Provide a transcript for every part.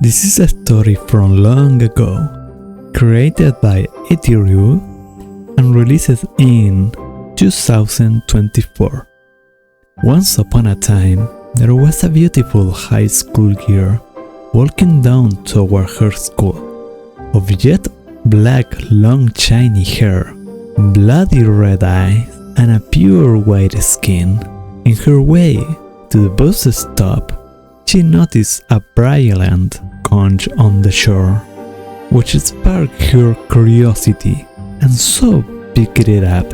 This is a story from long ago, created by vtuber and released in 2024. Once upon a time, there was a beautiful high school girl walking down toward her school, of jet black long shiny hair, bloody red eyes, and a pure white skin. In her way to the bus stop, she noticed a brilliant conch on the shore, which sparked her curiosity, and so picked it up.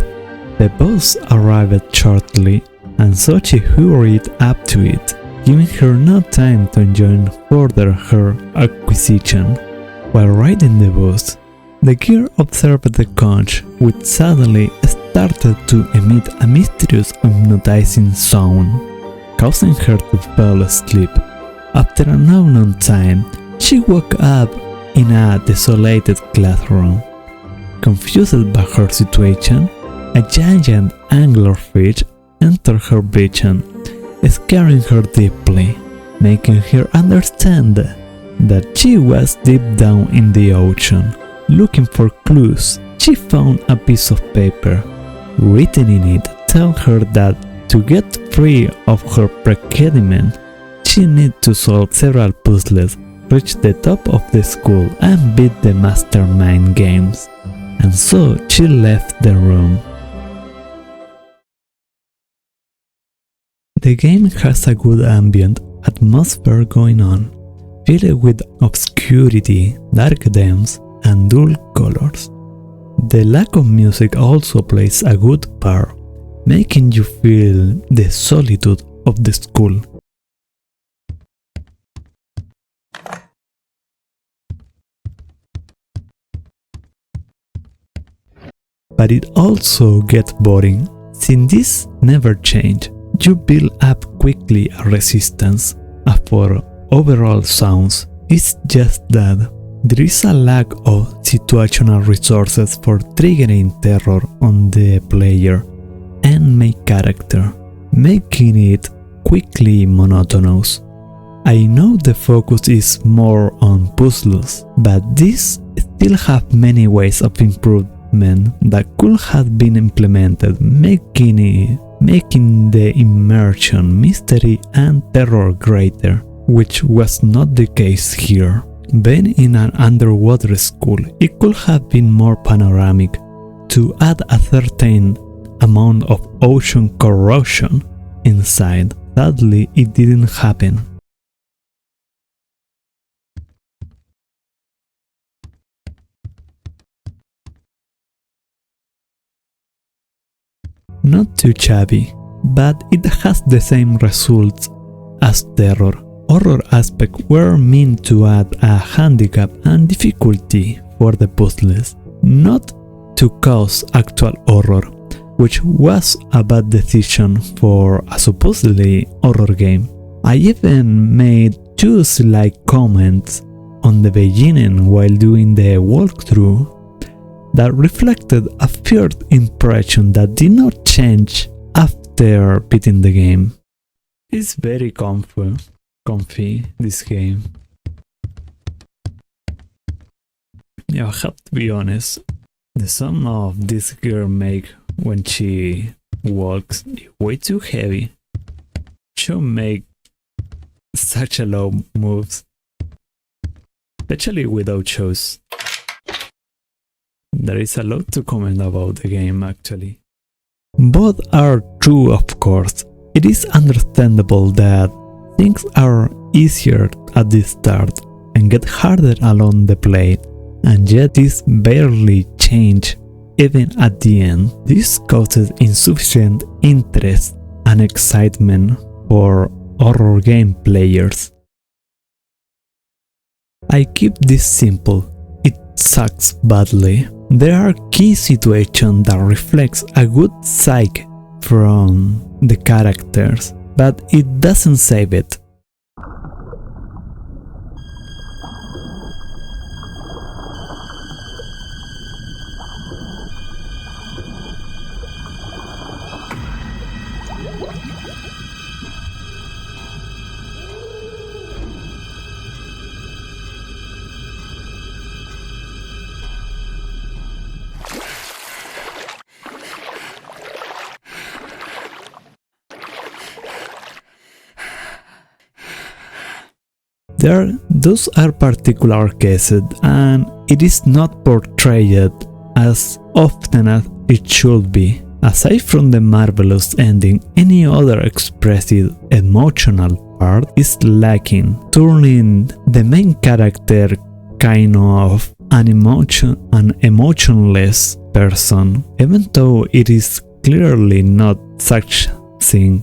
The bus arrived shortly, and so she hurried up to it, giving her no time to enjoy further her acquisition. While riding the bus, the girl observed the conch, which suddenly started to emit a mysterious hypnotizing sound, causing her to fall asleep. After an unknown time, she woke up in a desolated classroom. Confused by her situation, a giant anglerfish entered her vision, scaring her deeply, making her understand that she was deep down in the ocean. Looking for clues, she found a piece of paper. Written in it tells her that to get free of her predicament, she needs to solve several puzzles, reach the top of the school, and beat the mastermind games. And so she left the room. The game has a good ambient atmosphere going on, filled with obscurity, dark themes, and dull colors. The lack of music also plays a good part, making you feel the solitude of the school. But it also gets boring, since this never changes. You build up quickly a resistance, and for overall sounds, it's just that there is a lack of situational resources for triggering terror on the player and main character, making it quickly monotonous. I know the focus is more on puzzles, but these still have many ways of improvement that could have been implemented, making the immersion, mystery, and terror greater, which was not the case here. Being in an underwater school, it could have been more panoramic to add a certain amount of ocean corrosion inside. Sadly, it didn't happen. Not too shabby, but it has the same results as terror. Horror aspects were meant to add a handicap and difficulty for the puzzles, not to cause actual horror, which was a bad decision for a supposedly horror game. I even made two slight comments on the beginning while doing the walkthrough that reflected a first impression that did not change after beating the game. It's very comfy, this game. Yeah, I have to be honest, the sound of this girl make when she walks is way too heavy. She'll make such a low moves, especially without shoes. There is a lot to comment about the game actually. Both are true, of course. It is understandable that things are easier at the start and get harder along the play, and yet this barely change even at the end. This causes insufficient interest and excitement for horror game players. I keep this simple. It sucks badly. There are key situations that reflects a good psyche from the characters, but it doesn't save it. Those are particular cases, and it is not portrayed as often as it should be. Aside from the marvelous ending, any other expressive emotional part is lacking, turning the main character kind of an emotionless person, even though it is clearly not such thing.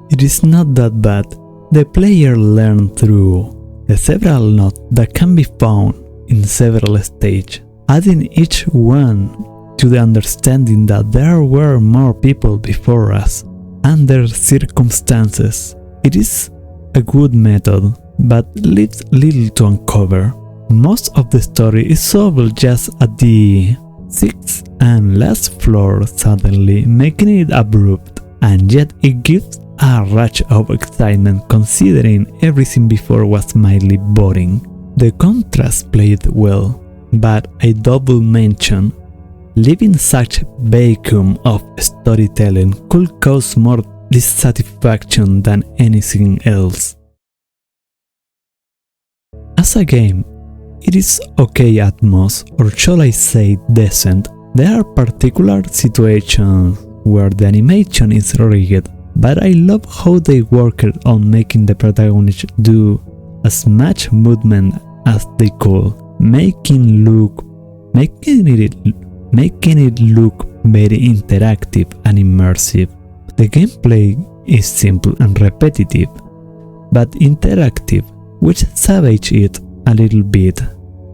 It is not that bad. The player learns through the several notes that can be found in several stages, adding each one to the understanding that there were more people before us and their circumstances. It is a good method, but leaves little to uncover. Most of the story is solved just at the 6th and last floor, suddenly making it abrupt, and yet it gives a rush of excitement considering everything before was mildly boring. The contrast played well, but a double mention. Leaving such vacuum of storytelling could cause more dissatisfaction than anything else. As a game, it is okay at most, or shall I say decent. There are particular situations where the animation is rigged, but I love how they worked on making the protagonist do as much movement as they could, making it look very interactive and immersive. The gameplay is simple and repetitive, but interactive, which savages it a little bit,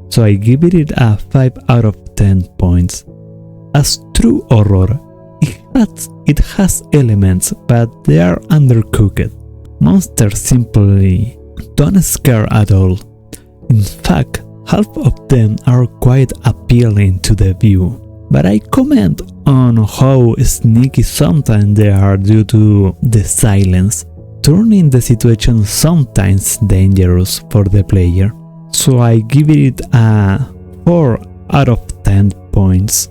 so I give it a 5 out of 10 points. As true horror, it has elements, but they are undercooked. Monsters simply don't scare at all. In fact, half of them are quite appealing to the view, but I comment on how sneaky sometimes they are due to the silence, turning the situation sometimes dangerous for the player. So I give it a 4 out of 10 points.